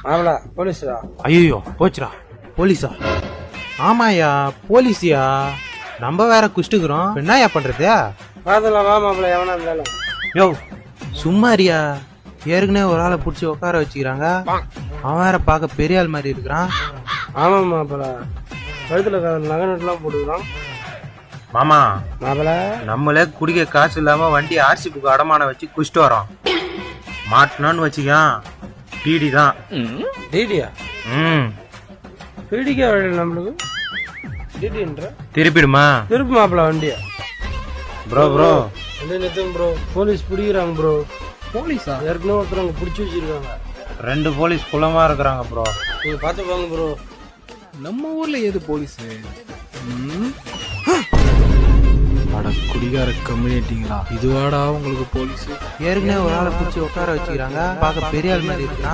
மாப்பிள போலீஸ்டா. ஐயோ போச்சுடா. போலீஸா? ஆமாயா போலீஸியா. நம்ம வேற குஷ்டுக்குறோம், என்னயா பண்றது? பாத்துலாம் வா மாப்பிள, எவனா இருந்தாலும். யோ சும்மாரியா, ஏற்கனவே ஒரு ஆளை பிடிச்சி உட்கார வச்சுக்கிறாங்க. அவன் வேற பார்க்க பெரிய ஆள் மாதிரி இருக்கிறான். ஆமா மாப்பிள, கழுத்துல நகை நட்டுலாம் போட்டுக்கிறான். மாமா மாப்பிள நம்மளே குடிக்க காசு இல்லாம வண்டி ஆர்சி புக் அடமான வச்சு குஷ்டு வரோம். மாட்டினான்னு வச்சுக்கான் பீடி தான். டிடியா? ம் பீடிக்கா வழி நம்மளுக்கு டிடின்ற திருப்பிடுமா? திருப்பு மாப்பிள வண்டியா. ப்ரோ ப்ரோ வண்டி நிறுத்துங்க ப்ரோ, போலீஸ் பிடிக்கிறாங்க ப்ரோ. போலீஸா? ஏற்கனவே ஒருத்தவங்க பிடிச்சி வச்சிருக்காங்க. 2 போலீஸ் குள்ளமா இருக்கிறாங்க ப்ரோ. நீங்க பாத்து போங்க ப்ரோ. நம்ம ஊர்ல ஏது போலீஸ்? அட குடிகார கம்யூனிட்டிங்களா, இதுவாடா உங்களுக்கு போலீஸ்? ஏற்கனவே ஒரு ஆளை பிடிச்சி உட்கார வச்சுக்கிறாங்க, பார்க்க பெரிய ஆள் மாதிரி இருக்கிறான்.